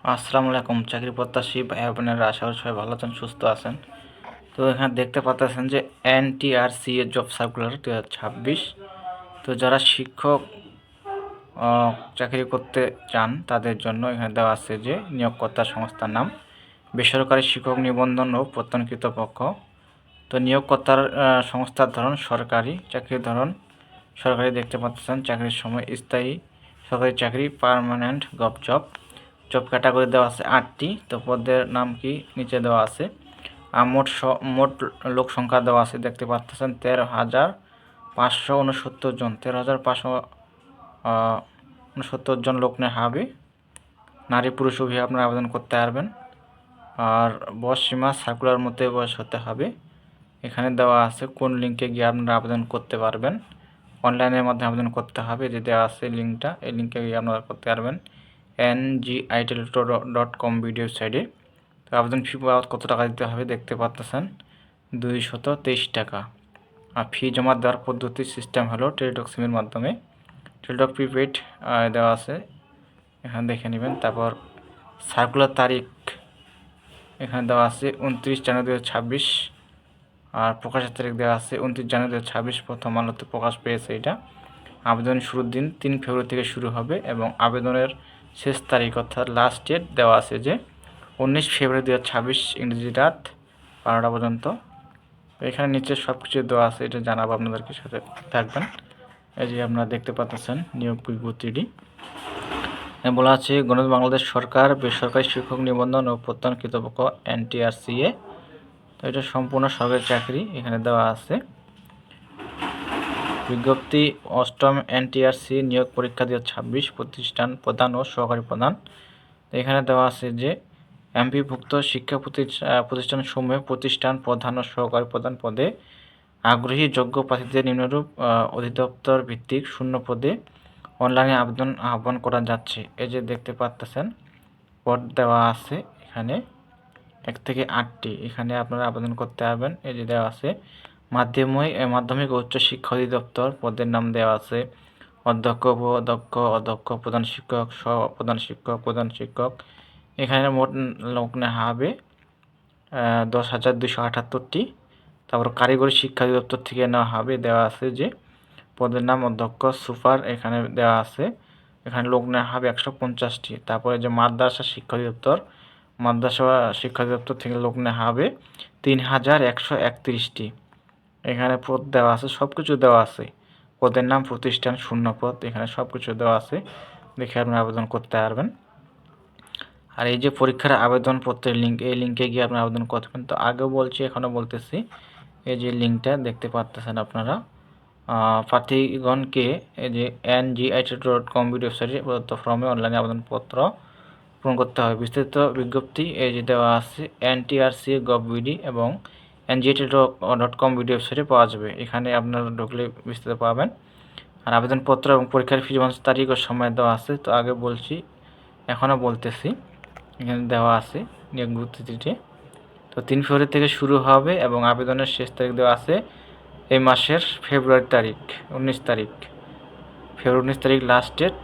আসসালামু আলাইকুম চাকরি প্রত্যাশী ভাই বোনেরা, আশা করি সবাই ভালো আছেন, সুস্থ আছেন। তো এখানে দেখতে পাচ্ছেন যে এনটিআরসি এর জব সার্কুলার 2026। তো যারা শিক্ষক চাকরি করতে চান তাদের জন্য এখানে দেওয়া আছে যে নিয়োগকর্তা সংস্থার নাম বেসরকারি শিক্ষক নিবন্ধন ও প্রত্যয়নকৃত পক্ষ। তো নিয়োগকর্তার সংস্থার ধরন সরকারি, চাকরির ধরন সরকারি দেখতে পাচ্ছেন। চাকরির সময় স্থায়ী সরকারি চাকরি, পার্মানেন্ট জব। জব ক্যাটাগরি দেওয়া আছে 8টি। তো পদের নাম কি নিচে দেওয়া আছে। মোট লোক সংখ্যা দেওয়া আছে, দেখতে পাচ্ছেন 13,569 জন। 13,569 জন লোক নেওয়া হবে। নারী পুরুষ উভয় আপনারা আবেদন করতে পারবেন। আর বয়স সীমা সার্কুলার মধ্যে বয়স হতে হবে। এখানে দেওয়া আছে কোন লিঙ্কে গিয়ে আপনারা আবেদন করতে পারবেন। অনলাইনের মাধ্যমে আবেদন করতে হবে, যে দেওয়া আছে লিঙ্কটা, এই লিঙ্কে গিয়ে আপনারা করতে পারবেন NGITEL.com ভিডিও সাইডে। তো আবেদন ফি কত টাকা দিতে হবে দেখতে পাচ্ছেন, 223 টাকা। আর ফি জমা দেওয়ার পদ্ধতি সিস্টেম হলো টেলিটক সিমের মাধ্যমে। টেলিটক প্রিপেড দেওয়া আছে, এখানে দেখে নেবেন। তারপর সার্কুলার তারিখ এখানে দেওয়া আছে 29 জানুয়ারি 2026। আর প্রকাশের তারিখ দেওয়া আছে 29 জানুয়ারি 2026। প্রথম আলোতে প্রকাশ পেয়েছে এটা। আবেদন শুরুর দিন 3 ফেব্রুয়ারি থেকে শুরু হবে এবং আবেদনের শেষ তারিখ অর্থাৎ লাস্ট ডেট দেওয়া আছে যে 19 ফেব্রুয়ারি 2026 ইংরেজি রাত 12টা পর্যন্ত। এখানে নিচে সব কিছু দেওয়া আছে, এটা জানাবো আপনাদেরকে, সাথে থাকবেন। এই যে আপনারা দেখতে পাচ্ছেন নিয়োগ বিজ্ঞপ্তিটি বলা আছে গণতন্ত্র বাংলাদেশ সরকার বেসরকারি শিক্ষক নিবন্ধন ও প্রত্যয়ন কর্তৃপক্ষ NTRCA। তো এটা সম্পূর্ণ সরকারি চাকরি এখানে দেওয়া আছে। বিজ্ঞপ্তি 8ম NTRCA নিয়োগ পরীক্ষা 2026 প্রতিষ্ঠান প্রধান ও সহকারী প্রধান। এখানে দেওয়া আছে যে এমপিভুক্ত শিক্ষা প্রতিষ্ঠানসমূহে প্রতিষ্ঠান প্রধান ও সহকারী প্রধান পদে আগ্রহী যোগ্য প্রার্থীদের নিম্নরূপ অধিদপ্তর ভিত্তিক শূন্য পদে অনলাইনে আবেদন আহ্বান করা যাচ্ছে। এই যে দেখতে পাচ্ছেন পদ দেওয়া আছে এখানে 1 থেকে 8টি। এখানে আপনারা আবেদন করতে পারবেন। এই যে দেওয়া আছে মাধ্যমিক ও উচ্চ শিক্ষা অধিদপ্তর, পদের নাম দেওয়া আছে অধ্যক্ষ, অধ্যক্ষ, প্রধান শিক্ষক, প্রধান শিক্ষক, প্রধান শিক্ষক। এখানে মোট লোক নেওয়া হবে 10,278টি। তারপর কারিগরি শিক্ষা অধিদপ্তর থেকে নেওয়া হবে, দেওয়া আছে যে পদের নাম অধ্যক্ষ সুপার, এখানে দেওয়া আছে। এখানে লোক নেওয়া হবে 150টি। তারপরে যে মাদ্রাসা শিক্ষা অধিদপ্তর, মাদ্রাসা শিক্ষা অধিদপ্তর থেকে লোক নেওয়া হবে 3,131টি। এখানে পদ দেওয়া আছে, সব কিছু দেওয়া আছে। পদের নাম প্রতিষ্ঠান শূন্য পদ, এখানে সব কিছু দেওয়া আছে, দেখে আপনি আবেদন করতে পারবেন। আর এই যে পরীক্ষার আবেদনপত্রের লিঙ্ক, এই লিঙ্কে গিয়ে আপনি আবেদন করবেন। তো আগেও বলছি এখনও বলতেছি, এই যে লিঙ্কটা দেখতে পাচ্ছেন আপনারা, প্রার্থীগণকে এই যে NGITEL.com ওয়েবসাইটে প্রদত্ত ফর্মে অনলাইনে আবেদনপত্র পূরণ করতে হবে। বিস্তারিত বিজ্ঞপ্তি এই যে দেওয়া আছে NTRCA.gov.bd এবং NGITEL.com ওয়েবসাইটে পাওয়া যাবে। এখানে আপনারা ঢুকলে বিস্তারিত পাবেন। আর আবেদনপত্র এবং পরীক্ষার ফি জমার তারিখ ও সময় দেওয়া আছে। তো আগে বলছি এখনও বলতেছি, এখানে দেওয়া আছে নিয়োগ বিজ্ঞপ্তিতে। তো 3 ফেব্রুয়ারি থেকে শুরু হবে এবং আবেদনের শেষ তারিখ দেওয়া আছে এই মাসের ফেব্রুয়ারি তারিখ 19 তারিখ, ফেব্রুয়ারি 19 তারিখ লাস্ট ডেট।